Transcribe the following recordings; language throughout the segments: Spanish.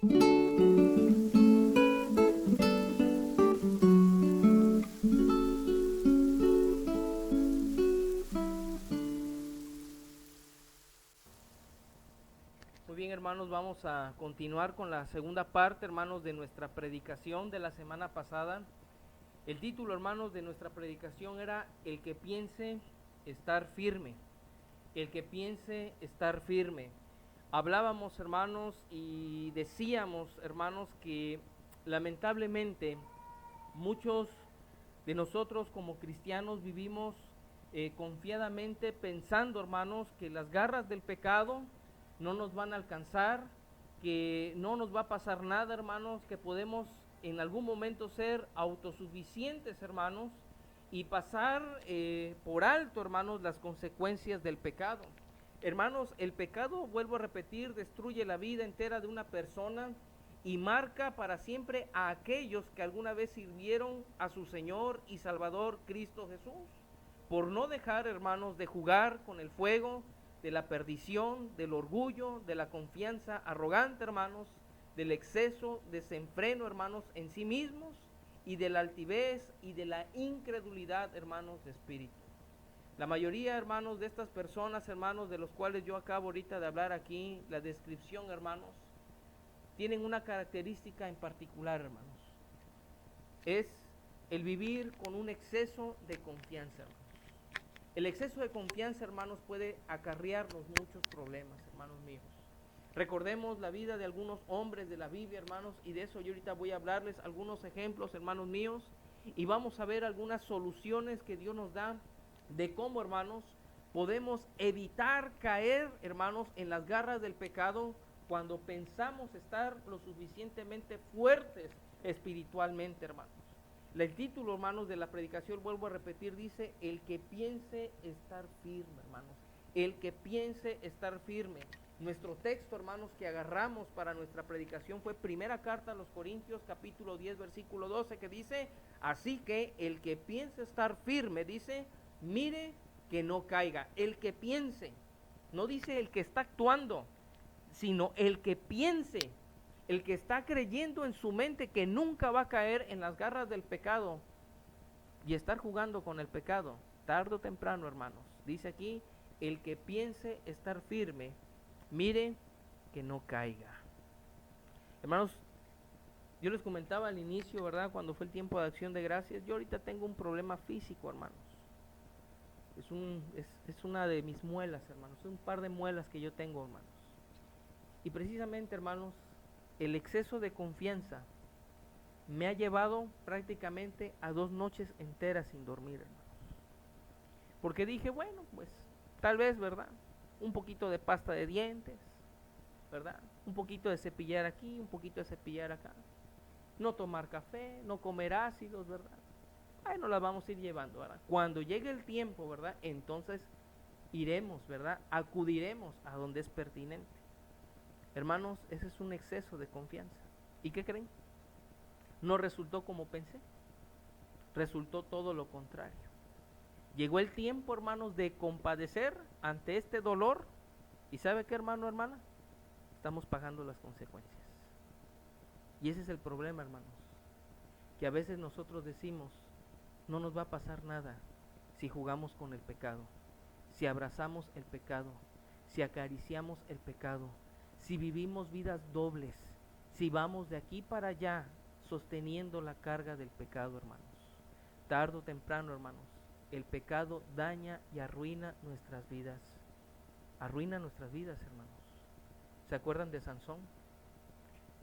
Muy bien, hermanos, vamos a continuar con la segunda parte, hermanos, de nuestra predicación de la semana pasada. El título, hermanos, de nuestra predicación era El que piense estar firme. El que piense estar firme. Hablábamos, hermanos, y decíamos, hermanos, que lamentablemente muchos de nosotros como cristianos vivimos confiadamente pensando, hermanos, que las garras del pecado no nos van a alcanzar, que no nos va a pasar nada, hermanos, que podemos en algún momento ser autosuficientes, hermanos, y pasar por alto, hermanos, las consecuencias del pecado. Hermanos, el pecado, vuelvo a repetir, destruye la vida entera de una persona y marca para siempre a aquellos que alguna vez sirvieron a su Señor y Salvador Cristo Jesús, por no dejar, hermanos, de jugar con el fuego de la perdición, del orgullo, de la confianza arrogante, hermanos, del exceso, desenfreno, hermanos, en sí mismos, y de la altivez y de la incredulidad, hermanos, de espíritu. La mayoría, hermanos, de estas personas, hermanos, de los cuales yo acabo ahorita de hablar aquí, la descripción, hermanos, tienen una característica en particular, hermanos. Es el vivir con un exceso de confianza, hermanos. El exceso de confianza, hermanos, puede acarrearnos muchos problemas, hermanos míos. Recordemos la vida de algunos hombres de la Biblia, hermanos, y de eso yo ahorita voy a hablarles algunos ejemplos, hermanos míos, y vamos a ver algunas soluciones que Dios nos da de cómo, hermanos, podemos evitar caer, hermanos, en las garras del pecado cuando pensamos estar lo suficientemente fuertes espiritualmente, hermanos. El título, hermanos, de la predicación, vuelvo a repetir, dice, el que piense estar firme, hermanos. El que piense estar firme. Nuestro texto, hermanos, que agarramos para nuestra predicación fue primera carta a los Corintios, capítulo 10, versículo 12, que dice, así que el que piense estar firme, dice, mire que no caiga. El que piense, no dice el que está actuando, sino el que piense. El que está creyendo en su mente que nunca va a caer en las garras del pecado y estar jugando con el pecado, tarde o temprano, hermanos. Dice aquí, el que piense estar firme, mire que no caiga. Hermanos, yo les comentaba al inicio, ¿verdad? Cuando fue el tiempo de acción de gracias, yo ahorita tengo un problema físico, hermanos. Es una de mis muelas, hermanos. Es un par de muelas que yo tengo, hermanos. Y precisamente, hermanos, el exceso de confianza me ha llevado prácticamente a 2 noches enteras sin dormir, hermanos. Porque dije, bueno, pues tal vez, ¿verdad? Un poquito de pasta de dientes, ¿verdad? Un poquito de cepillar aquí, un poquito de cepillar acá. No tomar café, no comer ácidos, ¿verdad? Bueno, la vamos a ir llevando, ¿verdad? Cuando llegue el tiempo, ¿verdad? Entonces iremos, ¿verdad? Acudiremos a donde es pertinente. Hermanos, ese es un exceso de confianza. ¿Y qué creen? No resultó como pensé. Resultó todo lo contrario. Llegó el tiempo, hermanos, de compadecer ante este dolor. ¿Y sabe qué, hermano, hermana? Estamos pagando las consecuencias. Y ese es el problema, hermanos. Que a veces nosotros decimos, no nos va a pasar nada si jugamos con el pecado, si abrazamos el pecado, si acariciamos el pecado, si vivimos vidas dobles, si vamos de aquí para allá sosteniendo la carga del pecado, hermanos. Tarde o temprano, hermanos, el pecado daña y arruina nuestras vidas. Arruina nuestras vidas, hermanos. ¿Se acuerdan de Sansón?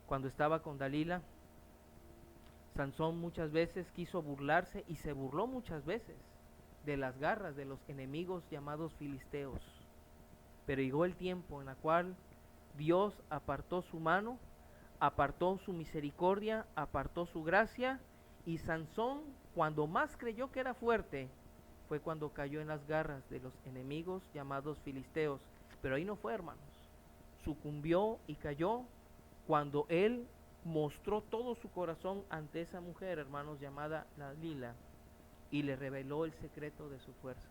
Cuando estaba con Dalila, Sansón muchas veces quiso burlarse y se burló muchas veces de las garras de los enemigos llamados filisteos. Pero llegó el tiempo en el cual Dios apartó su mano, apartó su misericordia, apartó su gracia, y Sansón, cuando más creyó que era fuerte, fue cuando cayó en las garras de los enemigos llamados filisteos. Pero ahí no fue, hermanos. Sucumbió y cayó cuando él mostró todo su corazón ante esa mujer, hermanos, llamada Dalila, y le reveló el secreto de su fuerza.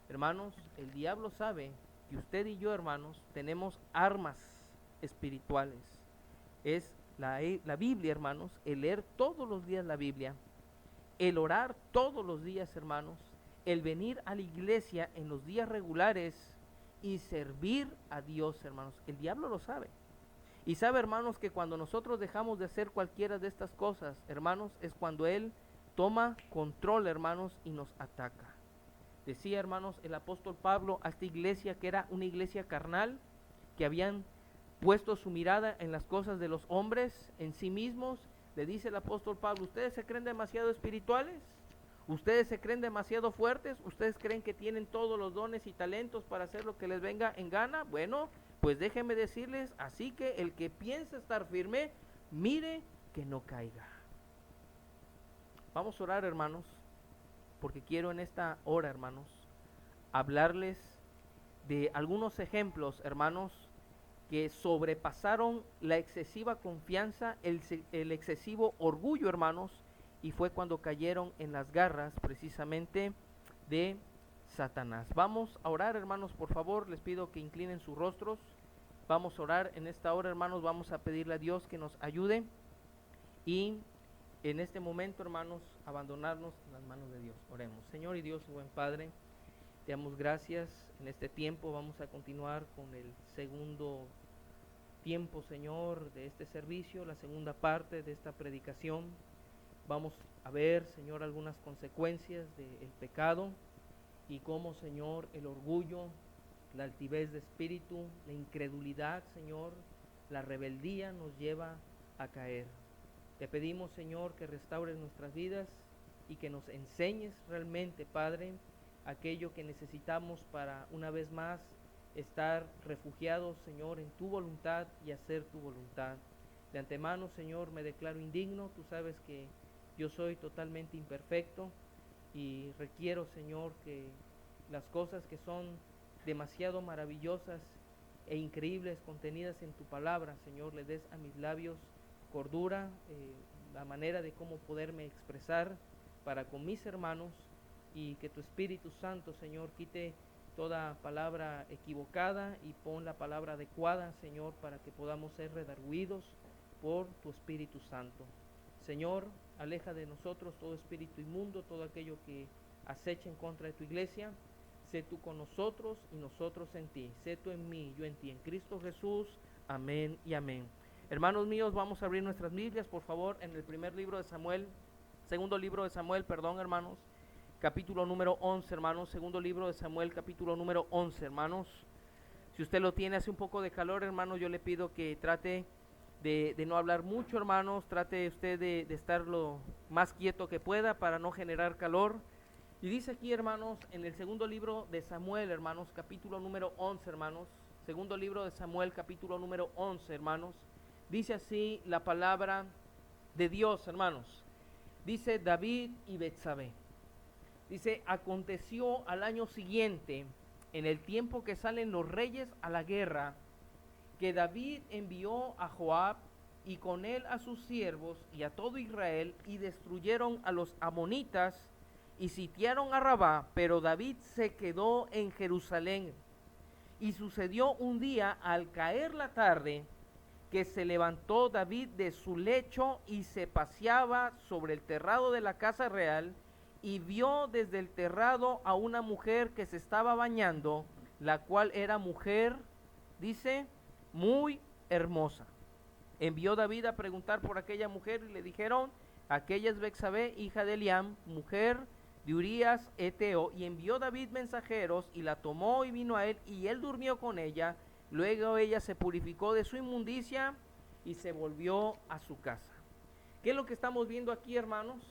Hermanos, el diablo sabe que usted y yo, hermanos, tenemos armas espirituales, es la Biblia, hermanos, el leer todos los días la Biblia, el orar todos los días, hermanos, el venir a la iglesia en los días regulares y servir a Dios, hermanos. El diablo lo sabe. Y sabe, hermanos, que cuando nosotros dejamos de hacer cualquiera de estas cosas, hermanos, es cuando Él toma control, hermanos, y nos ataca. Decía, hermanos, el apóstol Pablo a esta iglesia que era una iglesia carnal, que habían puesto su mirada en las cosas de los hombres, en sí mismos. Le dice el apóstol Pablo: ¿ustedes se creen demasiado espirituales? ¿Ustedes se creen demasiado fuertes? ¿Ustedes creen que tienen todos los dones y talentos para hacer lo que les venga en gana? Bueno, pues déjenme decirles, así que el que piensa estar firme, mire que no caiga. Vamos a orar, hermanos, porque quiero en esta hora, hermanos, hablarles de algunos ejemplos, hermanos, que sobrepasaron la excesiva confianza, el excesivo orgullo, hermanos, y fue cuando cayeron en las garras precisamente de Satanás. Vamos a orar, hermanos, por favor, les pido que inclinen sus rostros. Vamos a orar en esta hora, hermanos, vamos a pedirle a Dios que nos ayude y en este momento, hermanos, abandonarnos en las manos de Dios. Oremos. Señor y Dios y buen Padre, te damos gracias. En este tiempo vamos a continuar con el segundo tiempo, Señor, de este servicio, la segunda parte de esta predicación. Vamos a ver, Señor, algunas consecuencias del pecado y cómo, Señor, el orgullo, la altivez de espíritu, la incredulidad, Señor, la rebeldía nos lleva a caer. Te pedimos, Señor, que restaures nuestras vidas y que nos enseñes realmente, Padre, aquello que necesitamos para una vez más estar refugiados, Señor, en tu voluntad y hacer tu voluntad. De antemano, Señor, me declaro indigno. Tú sabes que yo soy totalmente imperfecto y requiero, Señor, que las cosas que son demasiado maravillosas e increíbles contenidas en tu palabra, Señor, le des a mis labios cordura, la manera de cómo poderme expresar para con mis hermanos, y que tu Espíritu Santo, Señor, quite toda palabra equivocada y pon la palabra adecuada, Señor, para que podamos ser redarguidos por tu Espíritu Santo. Señor, aleja de nosotros todo espíritu inmundo, todo aquello que acecha en contra de tu iglesia. Sé tú con nosotros y nosotros en ti. Sé tú en mí, yo en ti, en Cristo Jesús. Amén y amén. Hermanos míos, vamos a abrir nuestras Biblias, por favor, en el segundo libro de Samuel, hermanos, capítulo número 11, hermanos, segundo libro de Samuel, capítulo número 11, hermanos. Si usted lo tiene, hace un poco de calor, hermanos, yo le pido que trate de no hablar mucho, hermanos, trate usted de estar lo más quieto que pueda para no generar calor. Y dice aquí, hermanos, en el segundo libro de Samuel, hermanos, capítulo número 11, hermanos, segundo libro de Samuel, capítulo número 11, hermanos, dice así la palabra de Dios, hermanos. Dice David y Betsabé. Dice: aconteció al año siguiente, en el tiempo que salen los reyes a la guerra, que David envió a Joab y con él a sus siervos y a todo Israel, y destruyeron a los amonitas y sitiaron a Rabá, pero David se quedó en Jerusalén. Y sucedió un día, al caer la tarde, que se levantó David de su lecho y se paseaba sobre el terrado de la casa real, y vio desde el terrado a una mujer que se estaba bañando, la cual era mujer, dice, muy hermosa. Envió David a preguntar por aquella mujer y le dijeron: aquella es Betsabé, hija de Eliam, mujer de Urías Eteo. Y envió David mensajeros y la tomó y vino a él, y él durmió con ella. Luego ella se purificó de su inmundicia y se volvió a su casa. ¿Qué es lo que estamos viendo aquí, hermanos?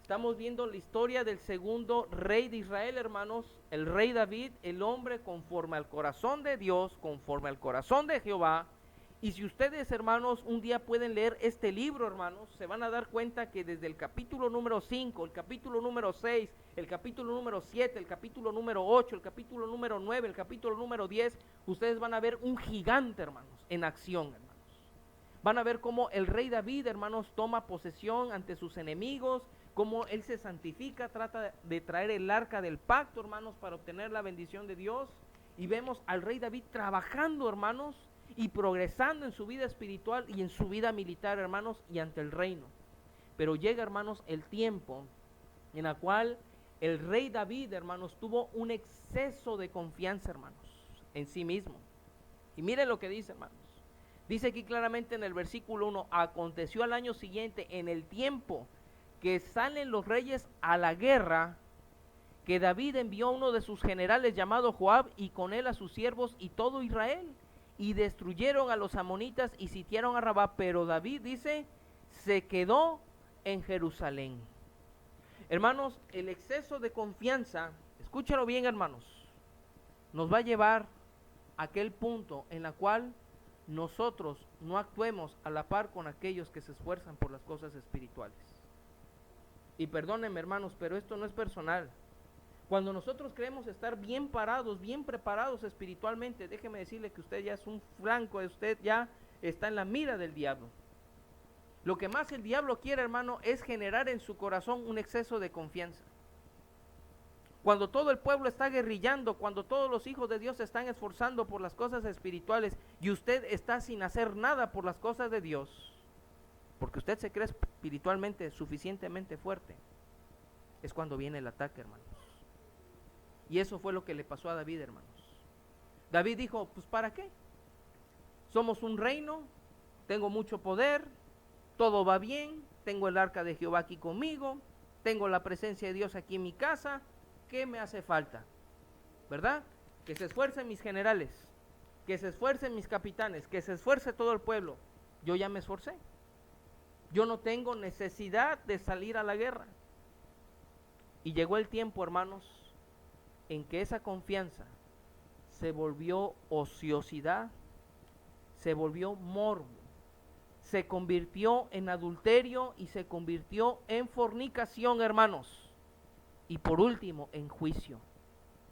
Estamos viendo la historia del segundo rey de Israel, hermanos, el rey David, el hombre conforme al corazón de Dios, conforme al corazón de Jehová. Y si ustedes, hermanos, un día pueden leer este libro, hermanos, se van a dar cuenta que desde el capítulo número 5, el capítulo número 6, el capítulo número 7, el capítulo número 8, el capítulo número 9, el capítulo número 10, ustedes van a ver un gigante, hermanos, en acción, hermanos. Van a ver cómo el rey David, hermanos, toma posesión ante sus enemigos, cómo él se santifica, trata de traer el arca del pacto, hermanos, para obtener la bendición de Dios. Y vemos al rey David trabajando, hermanos, y progresando en su vida espiritual y en su vida militar, hermanos, y ante el reino. Pero llega, hermanos, el tiempo en el cual el rey David, hermanos, tuvo un exceso de confianza, hermanos, en sí mismo. Y miren lo que dice, hermanos. Dice aquí claramente en el versículo 1, aconteció al año siguiente, en el tiempo que salen los reyes a la guerra, que David envió a uno de sus generales llamado Joab, y con él a sus siervos y todo Israel, y destruyeron a los amonitas y sitiaron a Rabá, pero David, dice, se quedó en Jerusalén. Hermanos, el exceso de confianza, escúchalo bien, hermanos, nos va a llevar a aquel punto en la cual nosotros no actuemos a la par con aquellos que se esfuerzan por las cosas espirituales. Y perdónenme, hermanos, pero esto no es personal. Cuando nosotros creemos estar bien parados, bien preparados espiritualmente, déjeme decirle que usted ya es un flanco, usted ya está en la mira del diablo. Lo que más el diablo quiere, hermano, es generar en su corazón un exceso de confianza. Cuando todo el pueblo está guerrillando, cuando todos los hijos de Dios se están esforzando por las cosas espirituales y usted está sin hacer nada por las cosas de Dios, porque usted se cree espiritualmente suficientemente fuerte, es cuando viene el ataque, hermanos. Y eso fue lo que le pasó a David, hermanos. David dijo, pues ¿para qué? Somos un reino, tengo mucho poder, todo va bien, tengo el arca de Jehová aquí conmigo, tengo la presencia de Dios aquí en mi casa, ¿qué me hace falta? ¿Verdad? Que se esfuercen mis generales, que se esfuercen mis capitanes, que se esfuerce todo el pueblo. Yo ya me esforcé. Yo no tengo necesidad de salir a la guerra. Y llegó el tiempo, hermanos, en que esa confianza se volvió ociosidad, se volvió morbo, se convirtió en adulterio y se convirtió en fornicación, hermanos. Y por último, en juicio.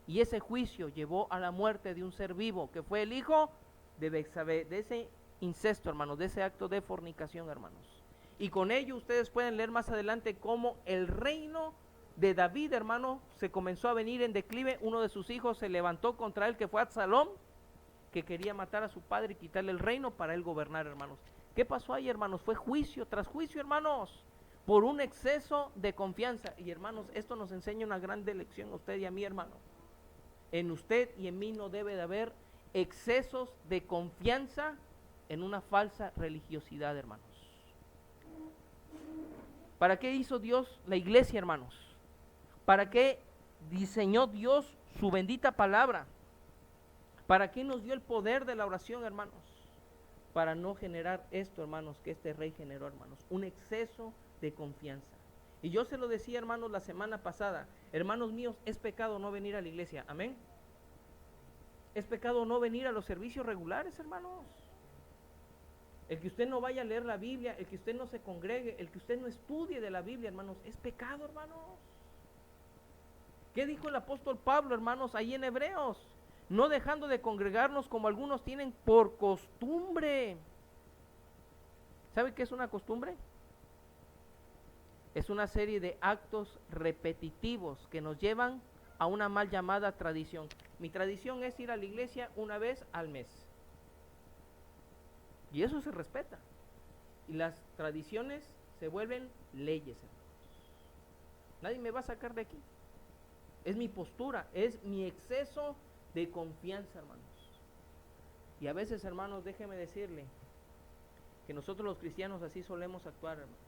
Y ese juicio llevó a la muerte de un ser vivo, que fue el hijo de Betsabé, de ese incesto, hermanos, de ese acto de fornicación, hermanos. Y con ello ustedes pueden leer más adelante cómo el reino de David, hermano, se comenzó a venir en declive. Uno de sus hijos se levantó contra él, que fue Absalom, que quería matar a su padre y quitarle el reino para él gobernar, hermanos. ¿Qué pasó ahí, hermanos? Fue juicio tras juicio, hermanos, por un exceso de confianza. Y hermanos, esto nos enseña una gran lección a usted y a mí, hermano. En usted y en mí no debe de haber excesos de confianza en una falsa religiosidad, hermanos. ¿Para qué hizo Dios la iglesia, hermanos? ¿Para qué diseñó Dios su bendita palabra? ¿Para qué nos dio el poder de la oración, hermanos? Para no generar esto, hermanos, que este rey generó, hermanos, un exceso de confianza. Y yo se lo decía, hermanos, la semana pasada, hermanos míos, es pecado no venir a la iglesia, amén. Es pecado no venir a los servicios regulares, hermanos. El que usted no vaya a leer la Biblia, el que usted no se congregue, el que usted no estudie de la Biblia, hermanos, es pecado, hermanos. ¿Qué dijo el apóstol Pablo, hermanos, ahí en Hebreos? No dejando de congregarnos como algunos tienen por costumbre. ¿Sabe qué es una costumbre? Es una serie de actos repetitivos que nos llevan a una mal llamada tradición. Mi tradición es ir a la iglesia una vez al mes. Y eso se respeta. Y las tradiciones se vuelven leyes, hermanos. Nadie me va a sacar de aquí. Es mi postura, es mi exceso de confianza, hermanos. Y a veces, hermanos, déjeme decirle que nosotros los cristianos así solemos actuar, hermanos.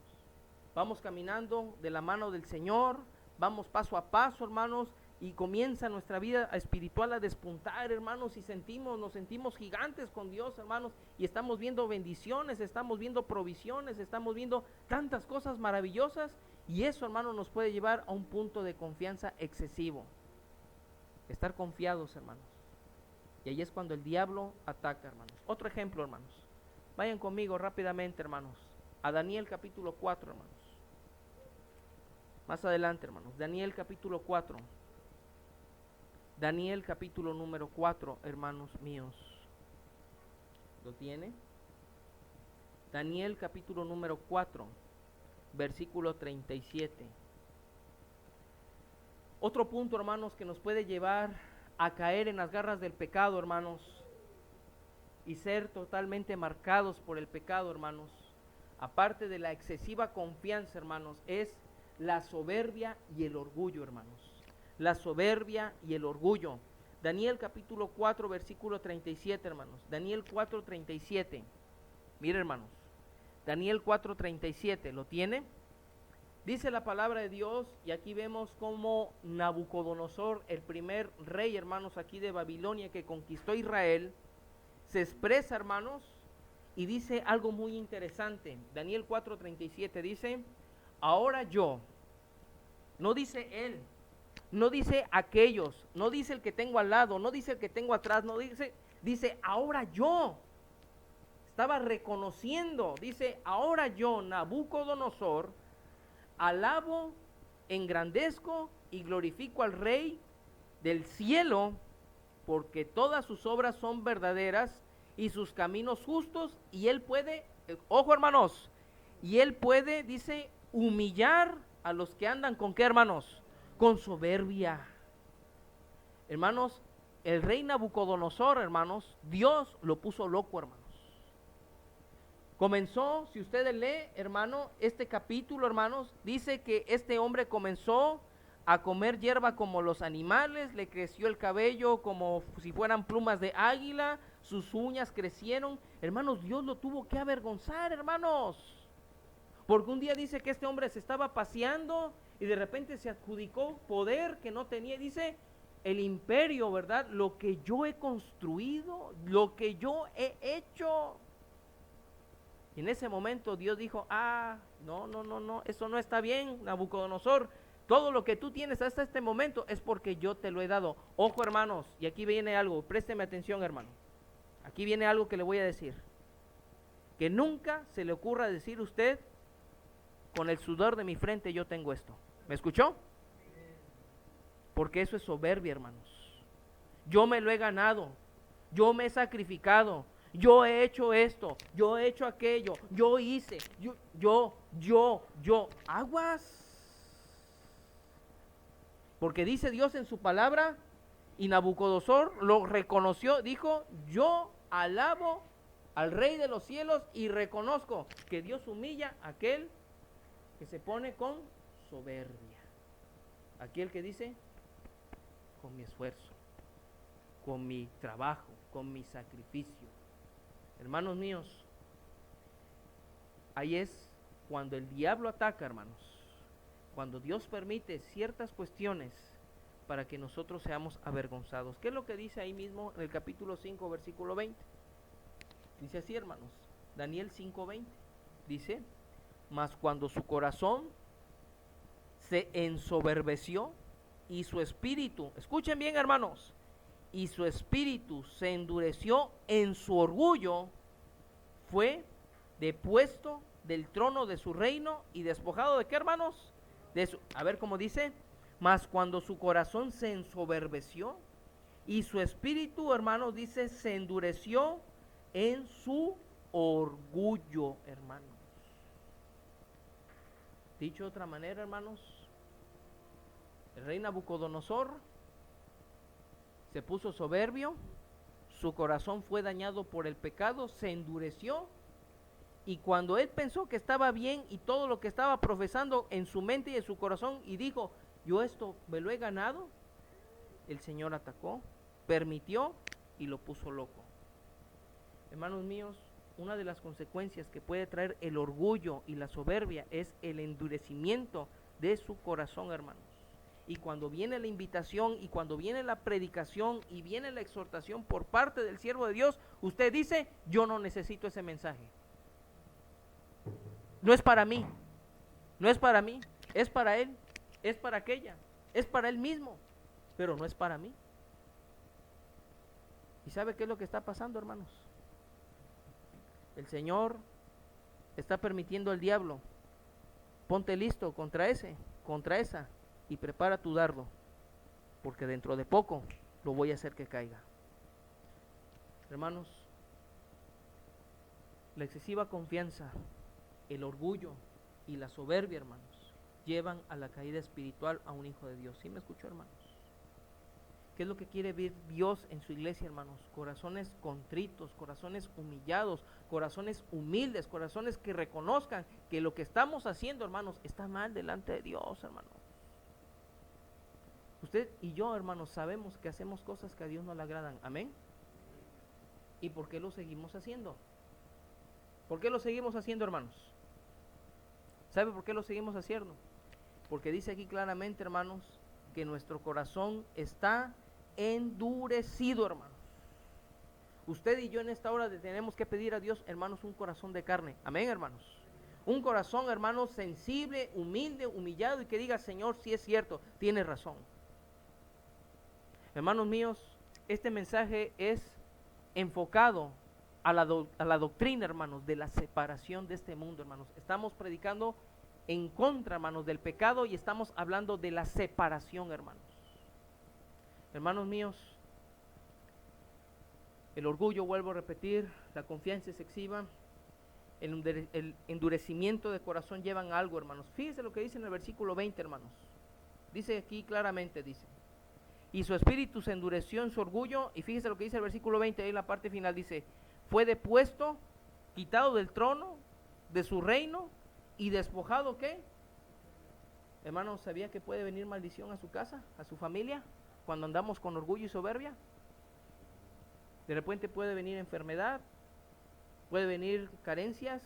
Vamos caminando de la mano del Señor, vamos paso a paso, hermanos, y comienza nuestra vida espiritual a despuntar, hermanos, y nos sentimos gigantes con Dios, hermanos, y estamos viendo bendiciones, estamos viendo provisiones, estamos viendo tantas cosas maravillosas, y eso, hermanos, nos puede llevar a un punto de confianza excesivo. Estar confiados, hermanos. Y ahí es cuando el diablo ataca, hermanos. Otro ejemplo, hermanos. Vayan conmigo rápidamente, hermanos, a Daniel capítulo 4, hermanos. Más adelante, hermanos. Daniel capítulo 4. Daniel capítulo número 4, hermanos míos. ¿Lo tiene? Daniel capítulo número 4, versículo 37. Otro punto, hermanos, que nos puede llevar a caer en las garras del pecado, hermanos, y ser totalmente marcados por el pecado, hermanos, aparte de la excesiva confianza, hermanos, es la soberbia y el orgullo, hermanos. La soberbia y el orgullo. Daniel capítulo 4, versículo 37, hermanos. Daniel 4, 37. Mire, hermanos. Daniel 4, 37. ¿Lo tiene? Dice la palabra de Dios, y aquí vemos cómo Nabucodonosor, el primer rey, hermanos, aquí de Babilonia, que conquistó Israel, se expresa, hermanos, y dice algo muy interesante. Daniel 4, 37 dice: ahora yo, no dice él, no dice aquellos, no dice el que tengo al lado, no dice el que tengo atrás, no dice ahora yo. Estaba reconociendo, dice: ahora yo, Nabucodonosor, alabo, engrandezco y glorifico al Rey del cielo, porque todas sus obras son verdaderas y sus caminos justos, y él puede, ojo hermanos, y él puede, dice, humillar a los que andan con qué, hermanos, con soberbia. Hermanos, el rey Nabucodonosor, hermanos, Dios lo puso loco, hermanos. Comenzó, si ustedes leen, hermano, este capítulo, hermanos, dice que este hombre comenzó a comer hierba como los animales, le creció el cabello como si fueran plumas de águila, sus uñas crecieron. Hermanos, Dios lo tuvo que avergonzar, hermanos, porque un día dice que este hombre se estaba paseando y de repente se adjudicó poder que no tenía. Dice: el imperio, ¿verdad? Lo que yo he construido, lo que yo he hecho. Y en ese momento Dios dijo: no, eso no está bien, Nabucodonosor. Todo lo que tú tienes hasta este momento es porque yo te lo he dado. Ojo, hermanos, y aquí viene algo, présteme atención, hermano. Aquí viene algo que le voy a decir. Que nunca se le ocurra decir usted: con el sudor de mi frente yo tengo esto. ¿Me escuchó? Porque eso es soberbia, hermanos. Yo me lo he ganado, yo me he sacrificado, yo he hecho esto, yo he hecho aquello, yo hice, yo, aguas. Porque dice Dios en su palabra, y Nabucodonosor lo reconoció, dijo: yo alabo al Rey de los cielos y reconozco que Dios humilla a aquel que se pone con soberbia. Aquel que dice: con mi esfuerzo, con mi trabajo, con mi sacrificio. Hermanos míos, ahí es cuando el diablo ataca, hermanos, cuando Dios permite ciertas cuestiones para que nosotros seamos avergonzados. ¿Qué es lo que dice ahí mismo en el capítulo 5, versículo 20? Dice así, hermanos, Daniel 5:20, dice: mas cuando su corazón se ensoberbeció y su espíritu, escuchen bien, hermanos, y su espíritu se endureció en su orgullo, fue depuesto del trono de su reino y despojado de qué, hermanos, a ver cómo dice: mas cuando su corazón se ensoberbeció y su espíritu, hermanos, dice, se endureció en su orgullo, hermanos. Dicho de otra manera, hermanos, el rey Nabucodonosor se puso soberbio, su corazón fue dañado por el pecado, se endureció, y cuando él pensó que estaba bien y todo lo que estaba profesando en su mente y en su corazón, y dijo: yo esto me lo he ganado, el Señor atacó, permitió y lo puso loco. Hermanos míos, una de las consecuencias que puede traer el orgullo y la soberbia es el endurecimiento de su corazón, hermanos. Y cuando viene la invitación y cuando viene la predicación y viene la exhortación por parte del siervo de Dios, usted dice: yo no necesito ese mensaje. No es para mí, no es para mí, es para él, es para aquella, es para él mismo, pero no es para mí. ¿Y sabe qué es lo que está pasando, hermanos? El Señor está permitiendo al diablo: ponte listo contra ese, contra esa, y prepara tu dardo, porque dentro de poco lo voy a hacer que caiga. Hermanos, la excesiva confianza, el orgullo y la soberbia, hermanos, llevan a la caída espiritual a un hijo de Dios. ¿Sí me escuchó, hermanos? ¿Qué es lo que quiere ver Dios en su iglesia, hermanos? Corazones contritos, corazones humillados, corazones humildes, corazones que reconozcan que lo que estamos haciendo, hermanos, está mal delante de Dios, hermanos. Usted y yo, hermanos, sabemos que hacemos cosas que a Dios no le agradan. Amén. ¿Y por qué lo seguimos haciendo? ¿Por qué lo seguimos haciendo, hermanos? ¿Sabe por qué lo seguimos haciendo? Porque dice aquí claramente, hermanos, que nuestro corazón está endurecido, hermanos. Usted y yo en esta hora tenemos que pedir a Dios, hermanos, un corazón de carne. Amén, hermanos. Un corazón, hermanos, sensible, humilde, humillado y que diga, Señor, si es cierto, tienes razón. Hermanos míos, este mensaje es enfocado a la doctrina, hermanos, de la separación de este mundo, hermanos. Estamos predicando en contra, hermanos, del pecado y estamos hablando de la separación, hermanos. Hermanos míos, el orgullo, vuelvo a repetir, la confianza excesiva, el endurecimiento de corazón llevan a algo, hermanos. Fíjense lo que dice en el versículo 20, hermanos. Dice aquí claramente, dice, y su espíritu se endureció en su orgullo, y fíjense lo que dice el versículo 20, ahí en la parte final dice, fue depuesto, quitado del trono, de su reino, y despojado, ¿qué? Hermanos, ¿sabía que puede venir maldición a su casa, a su familia, cuando andamos con orgullo y soberbia? De repente puede venir enfermedad, puede venir carencias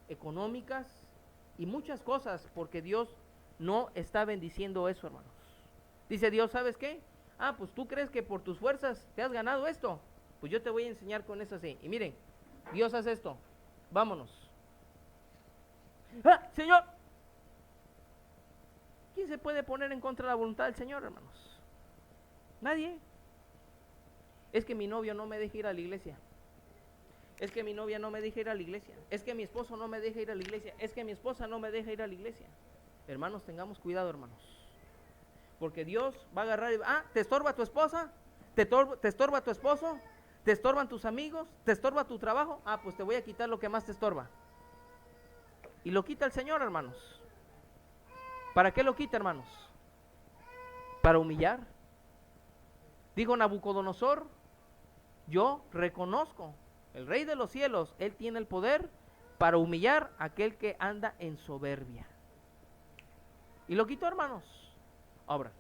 económicas y muchas cosas, porque Dios no está bendiciendo eso, hermanos. Dice Dios, ¿sabes qué? Pues tú crees que por tus fuerzas te has ganado esto. Pues yo te voy a enseñar con eso así. Y miren, Dios hace esto. Vámonos. Señor, ¿quién se puede poner en contra de la voluntad del Señor, hermanos? Nadie. Es que mi novio no me deja ir a la iglesia. Es que mi novia no me deja ir a la iglesia. Es que mi esposo no me deja ir a la iglesia. Es que mi esposa no me deja ir a la iglesia. Hermanos, tengamos cuidado, hermanos. Porque Dios va a agarrar y ¿te estorba tu esposa? ¿Te estorba tu esposo? ¿Te estorban tus amigos? ¿Te estorba tu trabajo? Pues te voy a quitar lo que más te estorba. Y lo quita el Señor, hermanos. ¿Para qué lo quita, hermanos? Para humillar. Dijo Nabucodonosor, yo reconozco, el Rey de los cielos, Él tiene el poder para humillar a aquel que anda en soberbia. Y lo quitó, hermanos. Ahora,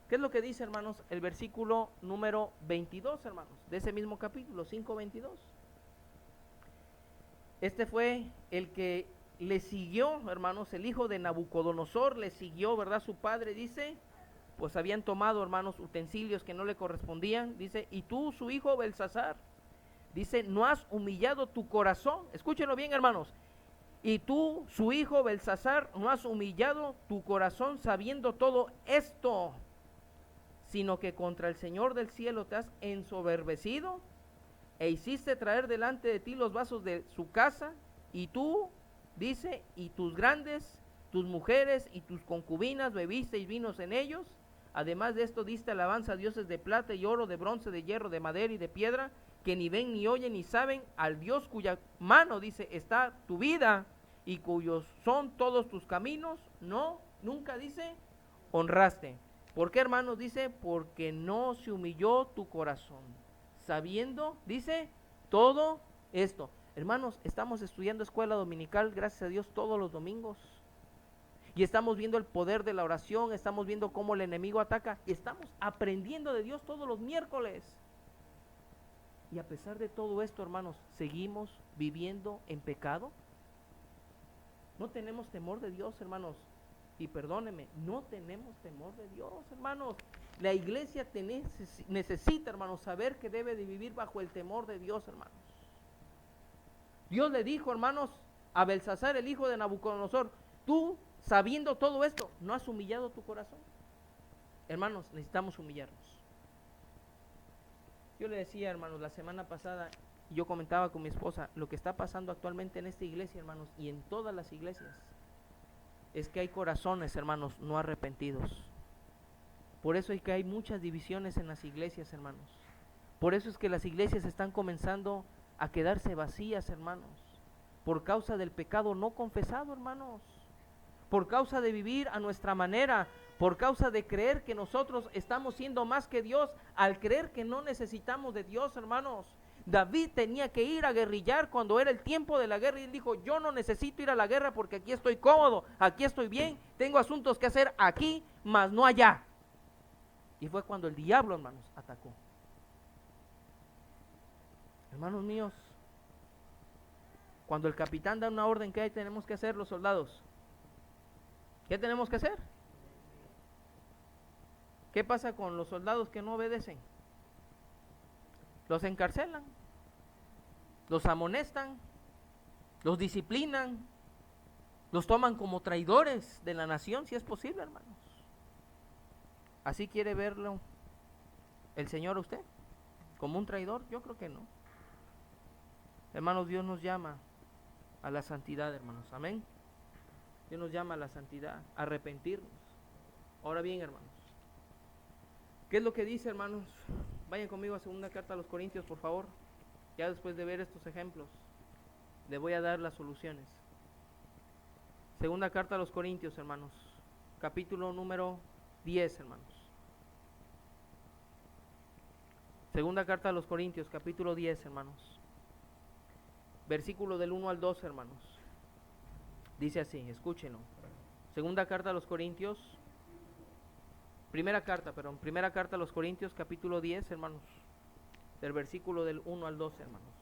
¿qué es lo que dice, hermanos, el versículo número 22, hermanos, de ese mismo capítulo, 5:22? Este fue el que le siguió, hermanos, el hijo de Nabucodonosor, le siguió, ¿verdad? Su padre, dice, pues habían tomado, hermanos, utensilios que no le correspondían, dice, y tú, su hijo Belsasar, dice, no has humillado tu corazón, escúchenlo bien, hermanos, y tú, su hijo Belsasar, no has humillado tu corazón sabiendo todo esto, sino que contra el Señor del cielo te has ensoberbecido, e hiciste traer delante de ti los vasos de su casa, y tú, dice, y tus grandes, tus mujeres y tus concubinas bebisteis vinos en ellos. Además de esto diste alabanza a dioses de plata y oro, de bronce, de hierro, de madera y de piedra, que ni ven, ni oyen, ni saben, al Dios cuya mano, dice, está tu vida, y cuyos son todos tus caminos, no, nunca, dice, honraste. ¿Por qué, hermanos? Dice, porque no se humilló tu corazón, sabiendo, dice, todo esto. Hermanos, estamos estudiando escuela dominical, gracias a Dios, todos los domingos. Y estamos viendo el poder de la oración, estamos viendo cómo el enemigo ataca, y estamos aprendiendo de Dios todos los miércoles. Y a pesar de todo esto, hermanos, ¿seguimos viviendo en pecado? No tenemos temor de Dios, hermanos. Y perdónenme, no tenemos temor de Dios, hermanos. La iglesia necesita, hermanos, saber que debe de vivir bajo el temor de Dios, hermanos. Dios le dijo, hermanos, a Belsasar, el hijo de Nabucodonosor, tú, sabiendo todo esto, ¿no has humillado tu corazón? Hermanos, necesitamos humillarnos. Yo le decía, hermanos, la semana pasada, yo comentaba con mi esposa, lo que está pasando actualmente en esta iglesia, hermanos, y en todas las iglesias, es que hay corazones, hermanos, no arrepentidos. Por eso es que hay muchas divisiones en las iglesias, hermanos. Por eso es que las iglesias están comenzando a quedarse vacías, hermanos, por causa del pecado no confesado, hermanos. por causa de vivir a nuestra manera, por causa de creer que nosotros estamos siendo más que Dios, al creer que no necesitamos de Dios, hermanos. David tenía que ir a guerrillar cuando era el tiempo de la guerra y él dijo, yo no necesito ir a la guerra porque aquí estoy cómodo, aquí estoy bien, tengo asuntos que hacer aquí, mas no allá. Y fue cuando el diablo, hermanos, atacó. Hermanos míos, cuando el capitán da una orden, ¿qué tenemos que hacer los soldados? ¿Qué tenemos que hacer? ¿Qué pasa con los soldados que no obedecen? Los encarcelan, los amonestan, los disciplinan, los toman como traidores de la nación, si es posible, hermanos. ¿Así quiere verlo el Señor a usted? ¿Como un traidor? Yo creo que no. Hermanos, Dios nos llama a la santidad, hermanos. Amén. Dios nos llama a la santidad, a arrepentirnos. Ahora bien, hermanos, ¿qué es lo que dice, hermanos? Vayan conmigo a segunda carta a los Corintios, por favor. Ya después de ver estos ejemplos, le voy a dar las soluciones. Segunda carta a los Corintios, hermanos, capítulo número 10, hermanos. Segunda carta a los Corintios, capítulo 10, hermanos. Versículo del 1 al 2, hermanos. Dice así, escúchenlo. Segunda carta a los Corintios, primera carta a los Corintios, capítulo 10, hermanos. Del versículo del 1 al 12, hermanos.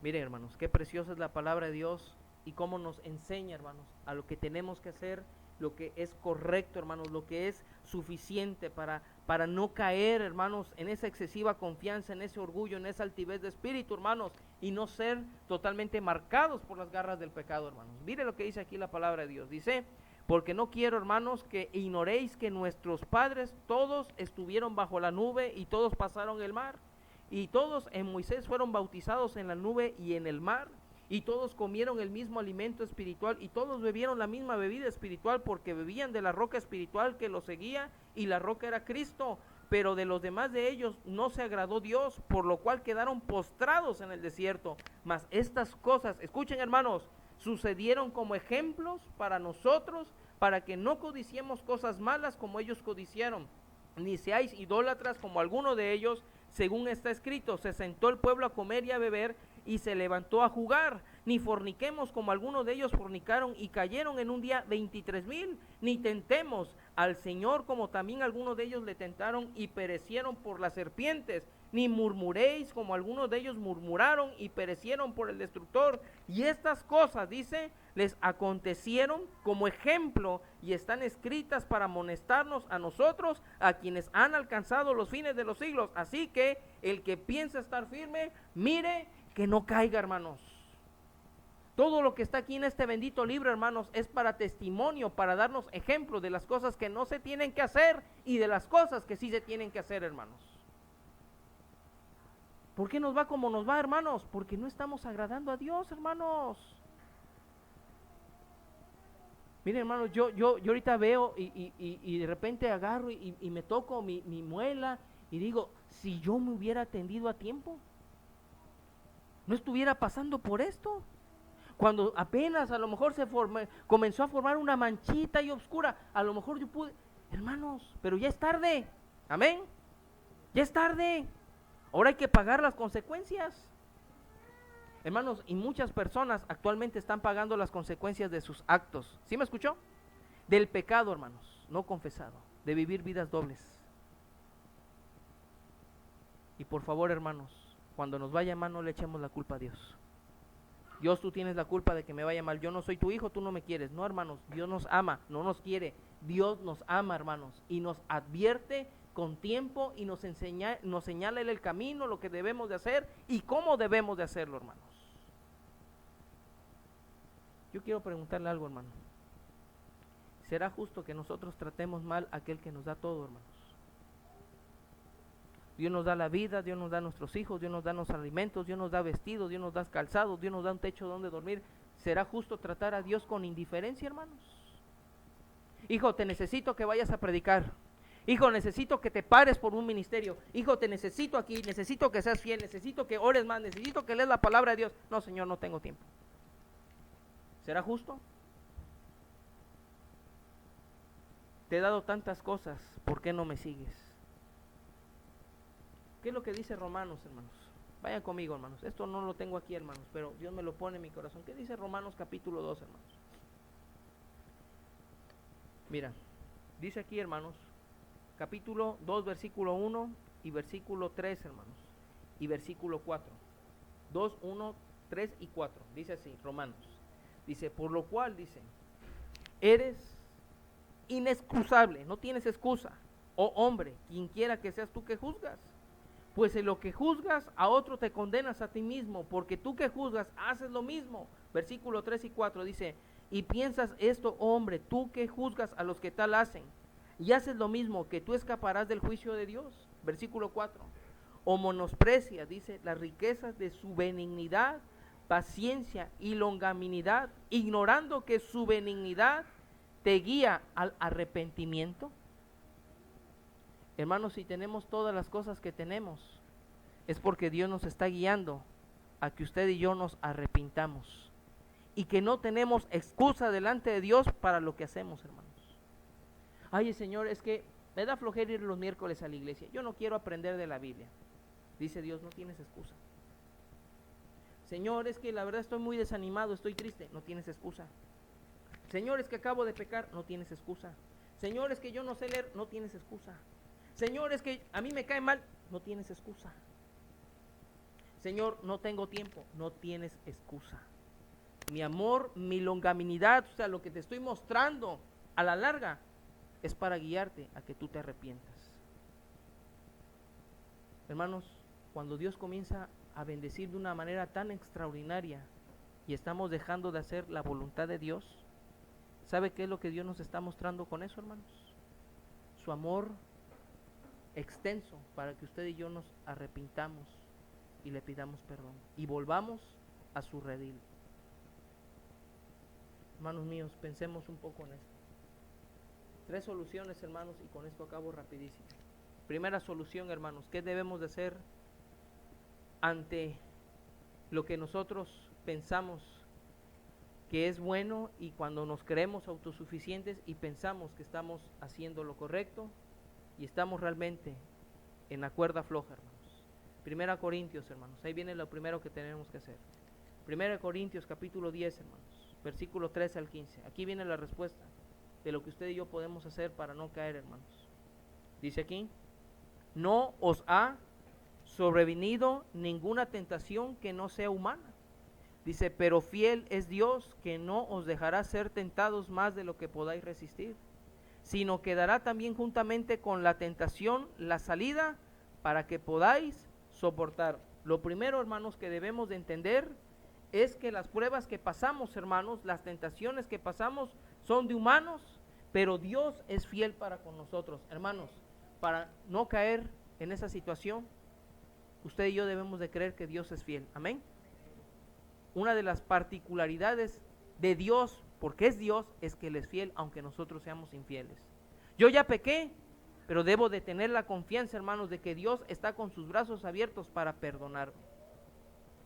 Miren, hermanos, qué preciosa es la palabra de Dios y cómo nos enseña, hermanos, a lo que tenemos que hacer, lo que es correcto, hermanos, lo que es suficiente para no caer, hermanos, en esa excesiva confianza, en ese orgullo, en esa altivez de espíritu, hermanos, y no ser totalmente marcados por las garras del pecado, hermanos. Mire lo que dice aquí la palabra de Dios. Dice, porque no quiero, hermanos, que ignoréis que nuestros padres todos estuvieron bajo la nube y todos pasaron el mar, y todos en Moisés fueron bautizados en la nube y en el mar, y todos comieron el mismo alimento espiritual, y todos bebieron la misma bebida espiritual, porque bebían de la roca espiritual que los seguía, y la roca era Cristo. Pero de los demás de ellos no se agradó Dios, por lo cual quedaron postrados en el desierto. Mas estas cosas, escuchen, hermanos, sucedieron como ejemplos para nosotros, para que no codiciemos cosas malas como ellos codiciaron, ni seáis idólatras como alguno de ellos. Según está escrito, se sentó el pueblo a comer y a beber, y se levantó a jugar. Ni forniquemos como algunos de ellos fornicaron y cayeron en un día 23,000. Ni tentemos al Señor como también algunos de ellos le tentaron y perecieron por las serpientes. Ni murmuréis como algunos de ellos murmuraron y perecieron por el destructor. Y estas cosas, dice, les acontecieron como ejemplo y están escritas para amonestarnos a nosotros, a quienes han alcanzado los fines de los siglos. Así que el que piensa estar firme, mire que no caiga, hermanos. Todo lo que está aquí en este bendito libro, hermanos, es para testimonio, para darnos ejemplo de las cosas que no se tienen que hacer y de las cosas que sí se tienen que hacer, hermanos. ¿Por qué nos va como nos va, hermanos? Porque no estamos agradando a Dios, hermanos. Miren, hermanos, yo ahorita veo y de repente agarro y me toco mi muela y digo, si yo me hubiera atendido a tiempo, no estuviera pasando por esto. Cuando apenas a lo mejor comenzó a formar una manchita y oscura, a lo mejor yo pude, hermanos, pero ya es tarde, amén, ya es tarde, ahora hay que pagar las consecuencias, hermanos, y muchas personas actualmente están pagando las consecuencias de sus actos. ¿Sí me escuchó? Del pecado, hermanos, no confesado, de vivir vidas dobles. Y por favor, hermanos, cuando nos vaya mal no le echemos la culpa a Dios. Dios, tú tienes la culpa de que me vaya mal, yo no soy tu hijo, tú no me quieres. No, hermanos, Dios nos ama, no nos quiere. Dios nos ama, hermanos, y nos advierte con tiempo y nos señala el camino, lo que debemos de hacer y cómo debemos de hacerlo, hermanos. Yo quiero preguntarle algo, hermano. ¿Será justo que nosotros tratemos mal a aquel que nos da todo, hermanos? Dios nos da la vida, Dios nos da nuestros hijos, Dios nos da los alimentos, Dios nos da vestidos, Dios nos da calzados, Dios nos da un techo donde dormir. ¿Será justo tratar a Dios con indiferencia, hermanos? Hijo, te necesito que vayas a predicar. Hijo, necesito que te pares por un ministerio. Hijo, te necesito aquí, necesito que seas fiel, necesito que ores más, necesito que leas la palabra de Dios. No, Señor, no tengo tiempo. ¿Será justo? te he dado tantas cosas, ¿por qué no me sigues? ¿Qué es lo que dice Romanos, hermanos? Vayan conmigo, hermanos. Esto no lo tengo aquí, hermanos, pero Dios me lo pone en mi corazón. ¿Qué dice Romanos capítulo 2, hermanos? Mira, dice aquí, hermanos, capítulo 2, versículo 1 y versículo 3, hermanos, y versículo 4. 2, 1, 3 y 4. Dice así, Romanos. Dice, por lo cual, dice, eres inexcusable, no tienes excusa, oh hombre, quien quiera que seas tú que juzgas. Pues en lo que juzgas a otro te condenas a ti mismo, porque tú que juzgas haces lo mismo. Versículo 3 y 4 dice, y piensas esto, oh hombre, tú que juzgas a los que tal hacen, y haces lo mismo, que tú escaparás del juicio de Dios. Versículo 4, o menosprecias, dice, las riquezas de su benignidad, paciencia y longanimidad, ignorando que su benignidad te guía al arrepentimiento. Hermanos, si tenemos todas las cosas que tenemos, es porque Dios nos está guiando a que usted y yo nos arrepintamos y que no tenemos excusa delante de Dios para lo que hacemos, hermanos. Ay, Señor, es que me da flojera ir los miércoles a la iglesia, yo no quiero aprender de la Biblia. Dice Dios, no tienes excusa. Señor, es que la verdad estoy muy desanimado, estoy triste, no tienes excusa. Señor, es que acabo de pecar, no tienes excusa. Señor, es que yo no sé leer, no tienes excusa. Señor, es que a mí me cae mal, no tienes excusa. Señor, no tengo tiempo, no tienes excusa. Mi amor, mi longanimidad, o sea, lo que te estoy mostrando a la larga es para guiarte a que tú te arrepientas. Hermanos, cuando Dios comienza a bendecir de una manera tan extraordinaria y estamos dejando de hacer la voluntad de Dios, ¿sabe qué es lo que Dios nos está mostrando con eso, hermanos? Su amor extenso para que usted y yo nos arrepintamos y le pidamos perdón y volvamos a su redil. Hermanos míos, pensemos un poco en esto. 3 soluciones, hermanos, y con esto acabo rapidísimo. Primera solución, hermanos, ¿qué debemos de hacer ante lo que nosotros pensamos que es bueno y cuando nos creemos autosuficientes y pensamos que estamos haciendo lo correcto y estamos realmente en la cuerda floja, hermanos? Primera Corintios, hermanos, ahí viene lo primero que tenemos que hacer. Primera Corintios capítulo 10, hermanos, versículo 13 al 15. Aquí viene la respuesta de lo que usted y yo podemos hacer para no caer, hermanos. Dice aquí, no os ha sobrevenido ninguna tentación que no sea humana. Dice, pero fiel es Dios, que no os dejará ser tentados más de lo que podáis resistir, sino que dará también juntamente con la tentación la salida para que podáis soportar. Lo primero, hermanos, que debemos de entender es que las pruebas que pasamos, hermanos, las tentaciones que pasamos son de humanos, pero Dios es fiel para con nosotros. Hermanos, para no caer en esa situación, usted y yo debemos de creer que Dios es fiel. Amén. Una de las particularidades de Dios, porque es Dios, es que Él es fiel aunque nosotros seamos infieles. Yo ya pequé, pero debo de tener la confianza, hermanos, de que Dios está con sus brazos abiertos para perdonarme.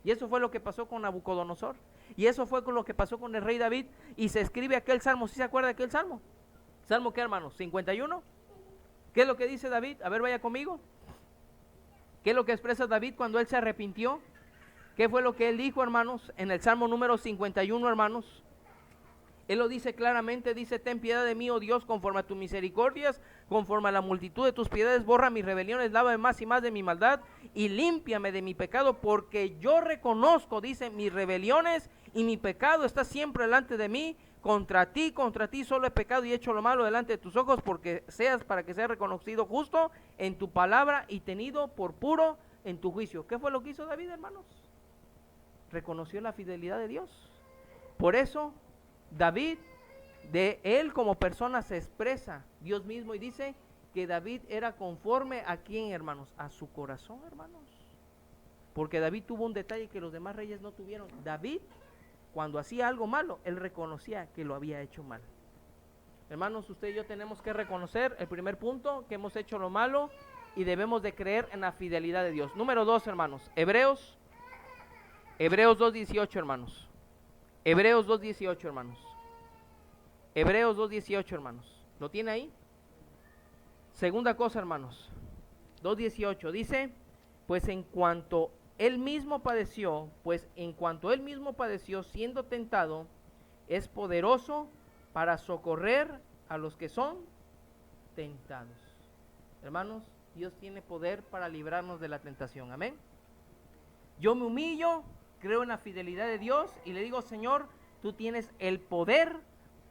Y eso fue lo que pasó con Nabucodonosor. Y eso fue con lo que pasó con el rey David. Y se escribe aquel salmo. ¿Sí se acuerda de aquel salmo? ¿Salmo qué, hermanos? 51. ¿Qué es lo que dice David? A ver, vaya conmigo. ¿Qué es lo que expresa David cuando él se arrepintió? ¿Qué fue lo que él dijo, hermanos? En el salmo número 51, hermanos. Él lo dice claramente, dice, ten piedad de mí, oh Dios, conforme a tus misericordias, conforme a la multitud de tus piedades, borra mis rebeliones, lávame más y más de mi maldad, y límpiame de mi pecado, porque yo reconozco, dice, mis rebeliones, y mi pecado está siempre delante de mí. Contra ti solo he pecado y hecho lo malo delante de tus ojos, para que seas reconocido justo en tu palabra y tenido por puro en tu juicio. ¿Qué fue lo que hizo David, hermanos? Reconoció la fidelidad de Dios. Por eso David, de él como persona se expresa Dios mismo y dice que David era conforme a quién, hermanos, a su corazón, hermanos. Porque David tuvo un detalle que los demás reyes no tuvieron. David, cuando hacía algo malo, él reconocía que lo había hecho mal. Hermanos, usted y yo tenemos que reconocer el primer punto, que hemos hecho lo malo y debemos de creer en la fidelidad de Dios. Número 2, hermanos, Hebreos 2:18, hermanos. Hebreos 2:18, hermanos. Hebreos 2:18, hermanos. ¿Lo tiene ahí? Segunda cosa, hermanos, 2:18 dice, pues en cuanto él mismo padeció, siendo tentado, es poderoso para socorrer a los que son tentados. Hermanos, Dios tiene poder para librarnos de la tentación, amén. Yo me humillo, creo en la fidelidad de Dios y le digo, Señor, tú tienes el poder,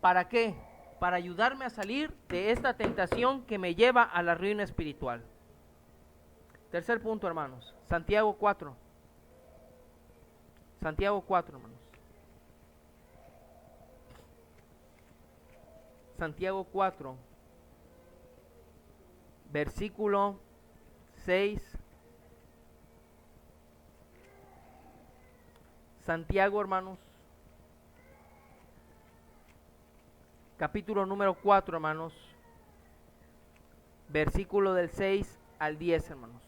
¿para qué? Para ayudarme a salir de esta tentación que me lleva a la ruina espiritual. Tercer punto, hermanos, Santiago 4. Santiago 4, hermanos. Santiago 4, versículo 6. Santiago, hermanos, capítulo número 4, hermanos, versículo del 6 al 10, hermanos.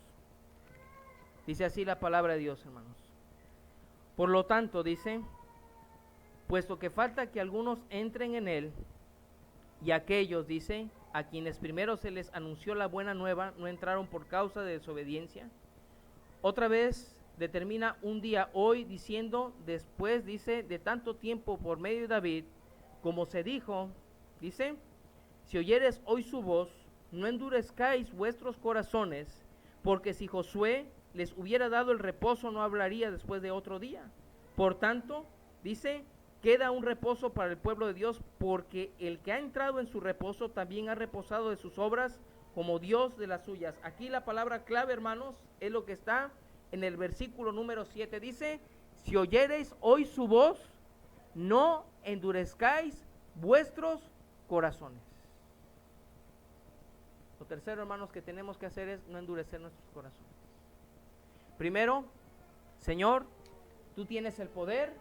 Dice así la palabra de Dios, hermanos. Por lo tanto, dice, puesto que falta que algunos entren en él, y aquellos, dice, a quienes primero se les anunció la buena nueva, no entraron por causa de desobediencia. Otra vez determina un día hoy, diciendo, después, dice, de tanto tiempo por medio de David, como se dijo, dice, si oyeres hoy su voz, no endurezcáis vuestros corazones, porque si Josué les hubiera dado el reposo, no hablaría después de otro día. Por tanto, dice, queda un reposo para el pueblo de Dios, porque el que ha entrado en su reposo también ha reposado de sus obras, como Dios de las suyas. Aquí la palabra clave, hermanos, es lo que está en el versículo número 7. Dice, si oyereis hoy su voz, no endurezcáis vuestros corazones. Lo tercero, hermanos, que tenemos que hacer es no endurecer nuestros corazones. Primero, Señor, tú tienes el poder.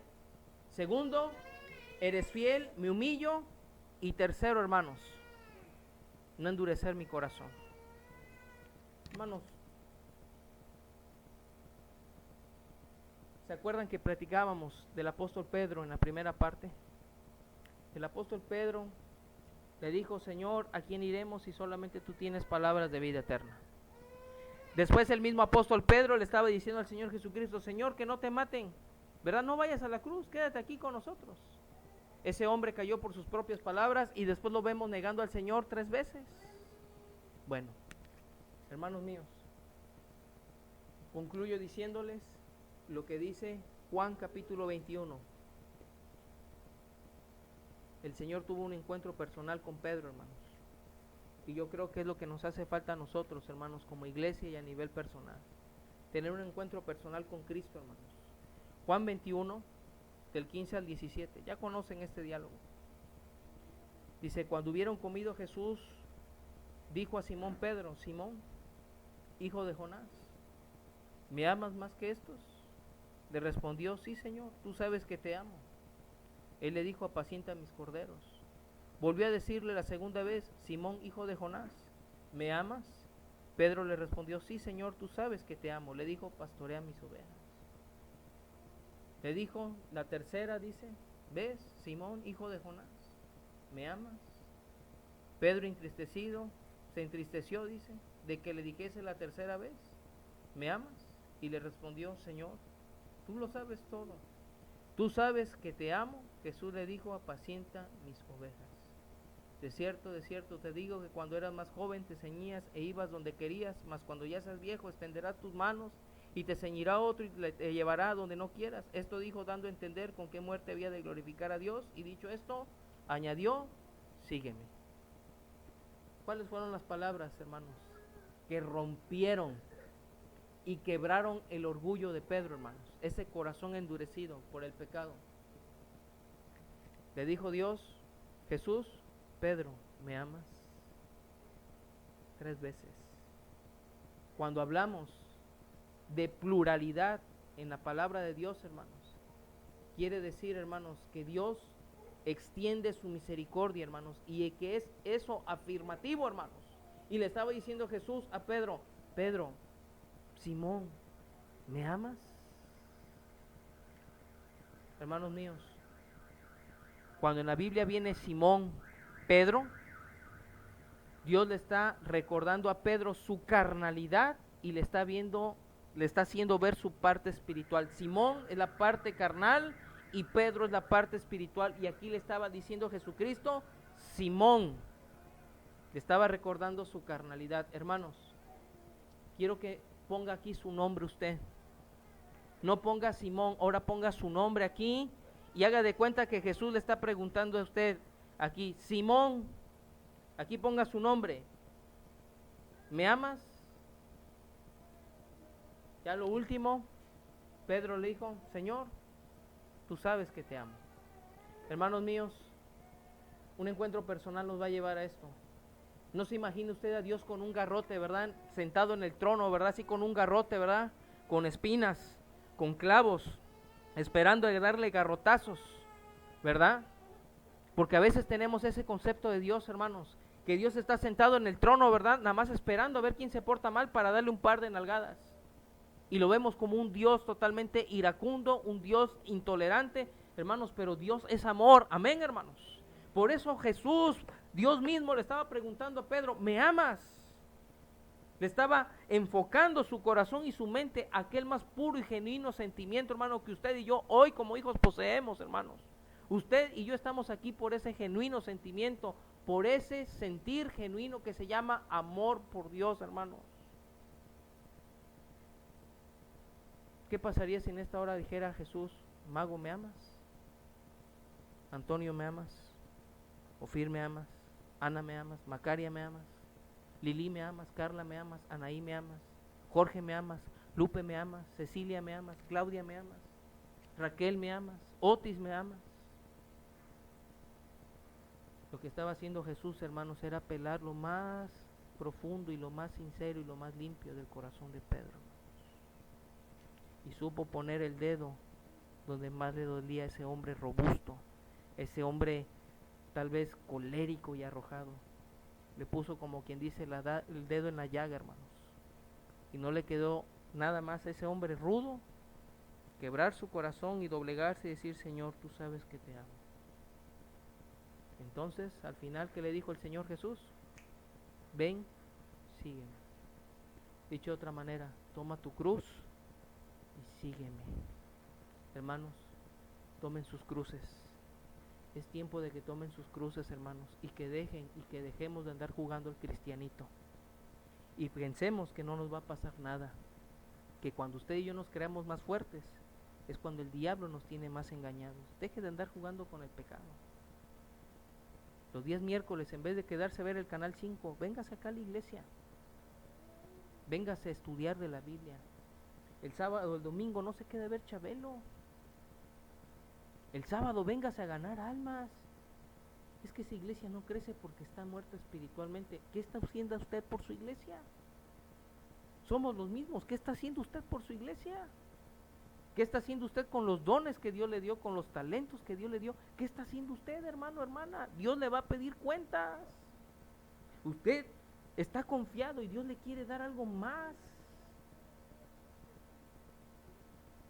Segundo, eres fiel, me humillo. Y tercero, hermanos, no endurecer mi corazón. Hermanos, ¿se acuerdan que platicábamos del apóstol Pedro en la primera parte? El apóstol Pedro le dijo, Señor, ¿a quién iremos si solamente tú tienes palabras de vida eterna? Después el mismo apóstol Pedro le estaba diciendo al Señor Jesucristo, Señor, que no te maten, ¿verdad? No vayas a la cruz, quédate aquí con nosotros. Ese hombre cayó por sus propias palabras y después lo vemos negando al Señor 3 veces. Bueno, hermanos míos, concluyo diciéndoles lo que dice Juan capítulo 21. El Señor tuvo un encuentro personal con Pedro, hermanos. Y yo creo que es lo que nos hace falta a nosotros, hermanos, como iglesia y a nivel personal. Tener un encuentro personal con Cristo, hermanos. Juan 21, del 15 al 17. Ya conocen este diálogo. Dice, cuando hubieron comido, Jesús dijo a Simón Pedro, Simón, hijo de Jonás, ¿me amas más que estos? Le respondió, sí, Señor, tú sabes que te amo. Él le dijo, apacienta mis corderos. Volvió a decirle la segunda vez, Simón, hijo de Jonás, ¿me amas? Pedro le respondió, sí, Señor, tú sabes que te amo. Le dijo, pastorea mis ovejas. Le dijo, la tercera, dice, ¿ves, Simón, hijo de Jonás, ¿me amas? Pedro se entristeció, dice, de que le dijese la tercera vez, ¿me amas? Y le respondió, Señor, tú lo sabes todo. Tú sabes que te amo. Jesús le dijo, apacienta mis ovejas. De cierto te digo que cuando eras más joven te ceñías e ibas donde querías, mas cuando ya seas viejo extenderás tus manos y te ceñirá otro y te llevará donde no quieras. Esto dijo dando a entender con qué muerte había de glorificar a Dios, y dicho esto, añadió, sígueme. ¿Cuáles fueron las palabras, hermanos, que rompieron y quebraron el orgullo de Pedro, hermanos? Ese corazón endurecido por el pecado. Le dijo Jesús, Pedro, ¿me amas? 3 veces. Cuando hablamos de pluralidad en la palabra de Dios, hermanos, quiere decir, hermanos, que Dios extiende su misericordia, hermanos, y que es eso afirmativo, hermanos. Y le estaba diciendo Jesús a Pedro, Pedro, Simón, ¿me amas? Hermanos míos, cuando en la Biblia viene Simón, Pedro, Dios le está recordando a Pedro su carnalidad y le está haciendo ver su parte espiritual. Simón es la parte carnal y Pedro es la parte espiritual. Y aquí le estaba diciendo Jesucristo, Simón, le estaba recordando su carnalidad. Hermanos, quiero que ponga aquí su nombre usted. No ponga Simón, ahora ponga su nombre aquí y haga de cuenta que Jesús le está preguntando a usted aquí, Simón, aquí ponga su nombre. ¿Me amas? Ya lo último, Pedro le dijo, Señor, tú sabes que te amo. Hermanos míos, un encuentro personal nos va a llevar a esto. No se imagina usted a Dios con un garrote, ¿verdad? Sentado en el trono, ¿verdad? Así con un garrote, ¿verdad? Con espinas, con clavos, esperando a darle garrotazos, ¿verdad? Porque a veces tenemos ese concepto de Dios, hermanos, que Dios está sentado en el trono, ¿verdad? Nada más esperando a ver quién se porta mal para darle un par de nalgadas. Y lo vemos como un Dios totalmente iracundo, un Dios intolerante, hermanos, pero Dios es amor, amén, hermanos. Por eso Jesús, Dios mismo le estaba preguntando a Pedro, ¿me amas? Le estaba enfocando su corazón y su mente a aquel más puro y genuino sentimiento, hermano, que usted y yo hoy como hijos poseemos, hermanos. Usted y yo estamos aquí por ese genuino sentimiento, por ese sentir genuino que se llama amor por Dios, hermanos. ¿Qué pasaría si en esta hora dijera Jesús, Mago, ¿me amas? Antonio, ¿me amas? Ofir, ¿me amas? Ana, ¿me amas? Macaria, ¿me amas? Lili, ¿me amas? Carla, ¿me amas? Anaí, ¿me amas? Jorge, ¿me amas? Lupe, ¿me amas? Cecilia, ¿me amas? Claudia, ¿me amas? Raquel, ¿me amas? Otis, ¿me amas? Lo que estaba haciendo Jesús, hermanos, era apelar lo más profundo y lo más sincero y lo más limpio del corazón de Pedro. Y supo poner el dedo donde más le dolía a ese hombre robusto, ese hombre tal vez colérico y arrojado. Le puso, como quien dice, el dedo en la llaga, hermanos. Y no le quedó nada más a ese hombre rudo, quebrar su corazón y doblegarse y decir, Señor, tú sabes que te amo. Entonces, al final, ¿qué le dijo el Señor Jesús? Ven, sígueme. Dicho de otra manera, toma tu cruz y sígueme. Hermanos, tomen sus cruces. Es tiempo de que tomen sus cruces, hermanos, y que dejemos de andar jugando el cristianito. Y pensemos que no nos va a pasar nada. Que cuando usted y yo nos creamos más fuertes, es cuando el diablo nos tiene más engañados. Deje de andar jugando con el pecado. Los días miércoles, en vez de quedarse a ver el canal 5, véngase acá a la iglesia. Véngase a estudiar de la Biblia. El sábado o el domingo no se quede a ver Chabelo. El sábado véngase a ganar almas. Es que esa iglesia no crece porque está muerta espiritualmente. ¿Qué está haciendo usted por su iglesia? Somos los mismos. ¿Qué está haciendo usted por su iglesia? ¿Qué está haciendo usted con los dones que Dios le dio, con los talentos que Dios le dio? ¿Qué está haciendo usted, hermano, hermana? Dios le va a pedir cuentas. Usted está confiado y Dios le quiere dar algo más.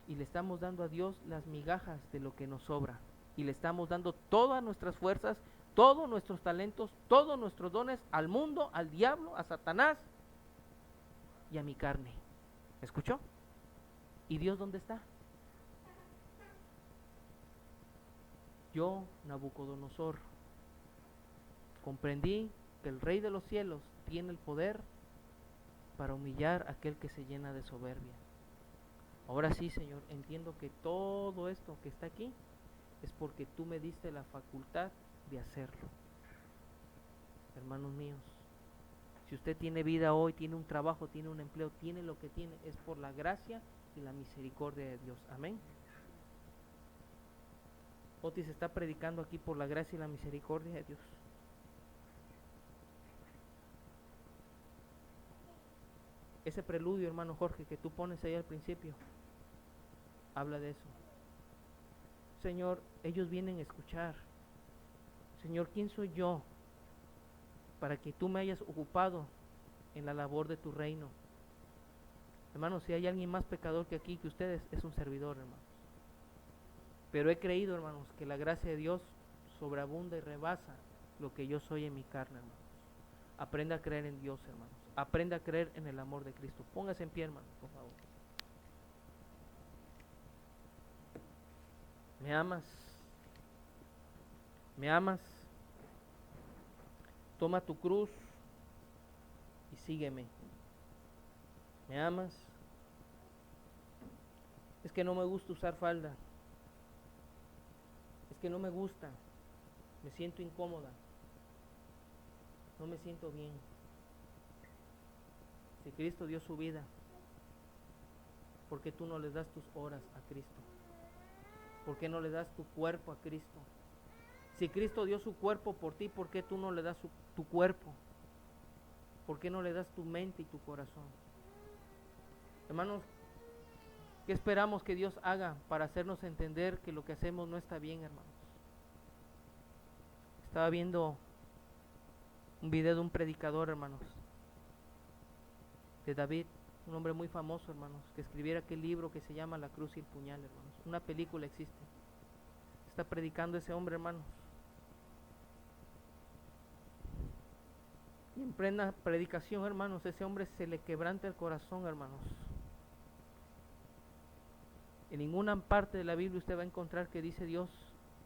Y le estamos dando a Dios las migajas de lo que nos sobra. Y le estamos dando todas nuestras fuerzas, todos nuestros talentos, todos nuestros dones al mundo, al diablo, a Satanás y a mi carne. ¿Escuchó? ¿Y Dios dónde está? Yo, Nabucodonosor, comprendí que el Rey de los cielos tiene el poder para humillar a aquel que se llena de soberbia. Ahora sí, Señor, entiendo que todo esto que está aquí es porque tú me diste la facultad de hacerlo. Hermanos míos, si usted tiene vida hoy, tiene un trabajo, tiene un empleo, tiene lo que tiene, es por la gracia y la misericordia de Dios. Amén. Otis está predicando aquí por la gracia y la misericordia de Dios. Ese preludio, hermano Jorge, que tú pones ahí al principio, habla de eso. Señor, ellos vienen a escuchar. Señor, ¿quién soy yo para que tú me hayas ocupado en la labor de tu reino? Hermanos, si hay alguien más pecador que aquí, que ustedes, es un servidor, hermanos. Pero he creído, hermanos, que la gracia de Dios sobreabunda y rebasa lo que yo soy en mi carne, hermanos. Aprenda a creer en Dios, hermanos. Aprenda a creer en el amor de Cristo. Póngase en pie, hermanos, por favor. ¿Me amas? ¿Me amas? Toma tu cruz y sígueme. ¿Me amas? Es que no me gusta usar falda. Es que no me gusta. Me siento incómoda. No me siento bien. Si Cristo dio su vida, ¿por qué tú no le das tus horas a Cristo? ¿Por qué no le das tu cuerpo a Cristo? Si Cristo dio su cuerpo por ti, ¿por qué tú no le das tu cuerpo? ¿Por qué no le das tu mente y tu corazón? Hermanos, ¿qué esperamos que Dios haga para hacernos entender que lo que hacemos no está bien, hermanos? Estaba viendo un video de un predicador, hermanos, de David, un hombre muy famoso, hermanos, que escribiera aquel libro que se llama La cruz y el puñal, hermanos. Una película existe. Está predicando ese hombre, hermanos. Y en plena predicación, hermanos, ese hombre se le quebranta el corazón, hermanos. En ninguna parte de la Biblia usted va a encontrar que dice Dios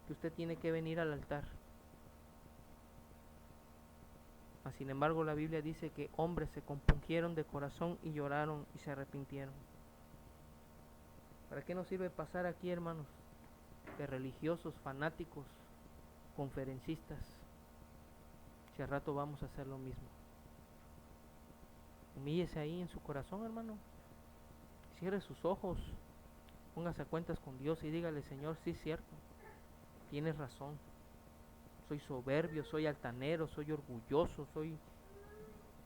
que usted tiene que venir al altar. Mas, sin embargo, la Biblia dice que hombres se compungieron de corazón y lloraron y se arrepintieron. ¿Para qué nos sirve pasar aquí, hermanos, de religiosos, fanáticos, conferencistas, si al rato vamos a hacer lo mismo? Humíllese ahí en su corazón, hermano. Cierre sus ojos. Póngase a cuentas con Dios y dígale: Señor, sí es cierto, tienes razón. Soy soberbio, soy altanero, soy orgulloso,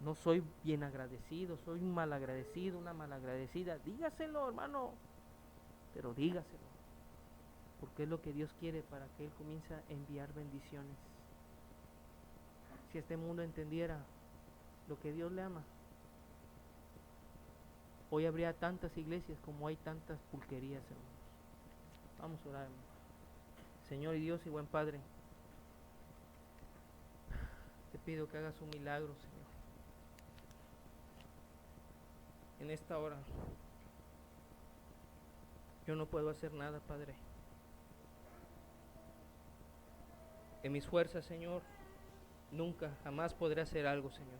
no soy bien agradecido, soy un malagradecido, una malagradecida. Dígaselo, hermano, pero dígaselo, porque es lo que Dios quiere para que Él comience a enviar bendiciones. Si este mundo entendiera lo que Dios le ama, hoy habría tantas iglesias como hay tantas pulquerías, hermanos. Vamos a orar, hermanos. Señor y Dios y buen Padre, te pido que hagas un milagro, Señor. En esta hora yo no puedo hacer nada, Padre. En mis fuerzas, Señor, nunca, jamás podré hacer algo, Señor.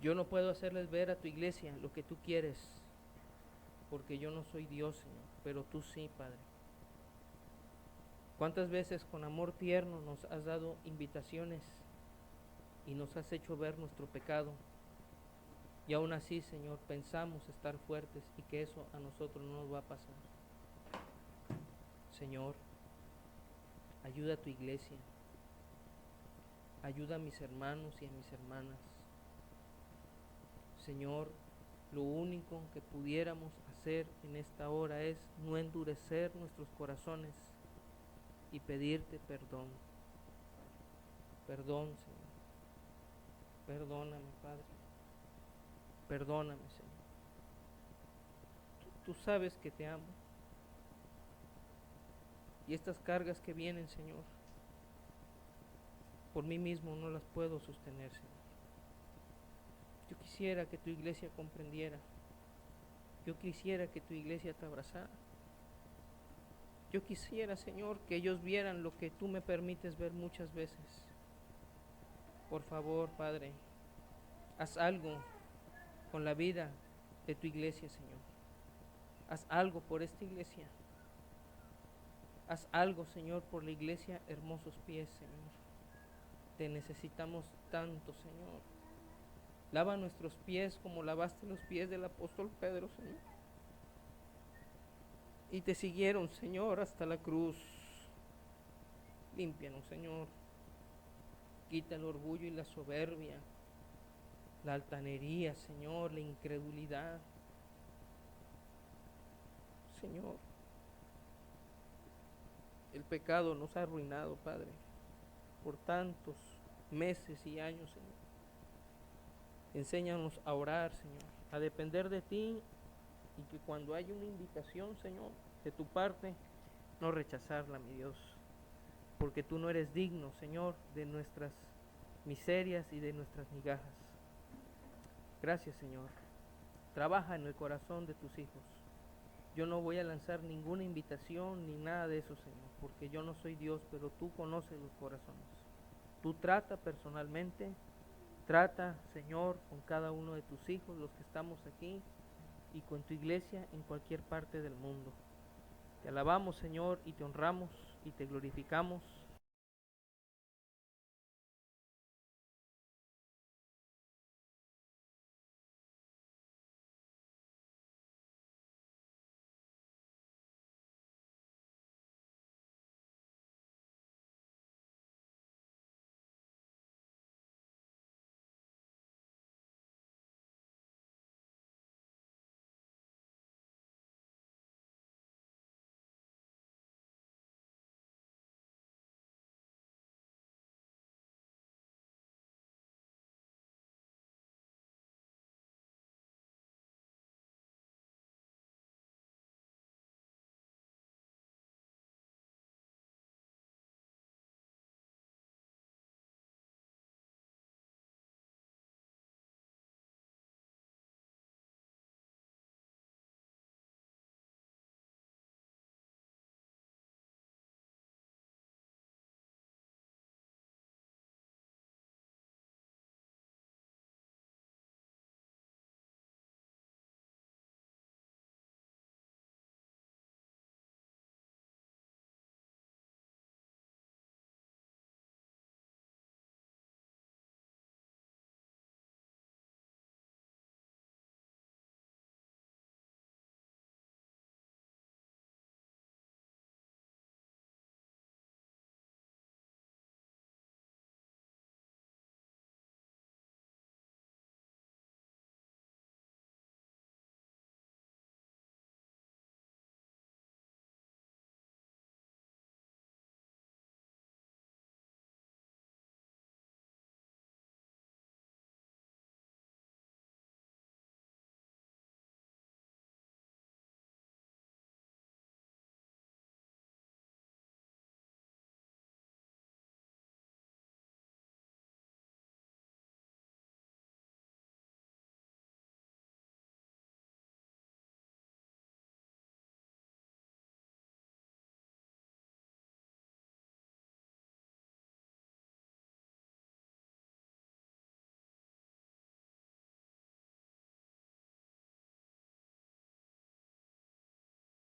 Yo no puedo hacerles ver a tu iglesia lo que tú quieres, porque yo no soy Dios, Señor, pero tú sí, Padre. ¿Cuántas veces con amor tierno nos has dado invitaciones y nos has hecho ver nuestro pecado? Y aún así, Señor, pensamos estar fuertes y que eso a nosotros no nos va a pasar. Señor, ayuda a tu iglesia. Ayuda a mis hermanos y a mis hermanas. Señor, lo único que pudiéramos hacer en esta hora es no endurecer nuestros corazones y pedirte perdón. Perdón, Señor. Perdóname, Padre. Perdóname, Señor. Tú sabes que te amo. Y estas cargas que vienen, Señor, por mí mismo no las puedo sostener, Señor. Yo quisiera que tu iglesia comprendiera. Yo quisiera que tu iglesia te abrazara. Yo quisiera, Señor, que ellos vieran lo que tú me permites ver muchas veces. Por favor, Padre, haz algo con la vida de tu iglesia, Señor. Haz algo por esta iglesia. Haz algo, Señor, por la iglesia Hermosos Pies, Señor. Te necesitamos tanto, Señor. Lava nuestros pies como lavaste los pies del apóstol Pedro, Señor. Y te siguieron, Señor, hasta la cruz. Límpianos, Señor. Quita el orgullo y la soberbia, la altanería, Señor, la incredulidad. Señor, el pecado nos ha arruinado, Padre, por tantos meses y años, Señor. Enséñanos a orar, Señor, a depender de ti, y que cuando haya una invitación, Señor, de tu parte, no rechazarla, mi Dios, porque tú no eres digno, Señor, de nuestras miserias y de nuestras migajas. Gracias, Señor. Trabaja en el corazón de tus hijos. Yo no voy a lanzar ninguna invitación ni nada de eso, Señor, porque yo no soy Dios, pero tú conoces los corazones. Tú trata personalmente, trata, Señor, con cada uno de tus hijos, los que estamos aquí, y con tu iglesia en cualquier parte del mundo. Te alabamos, Señor, y te honramos y te glorificamos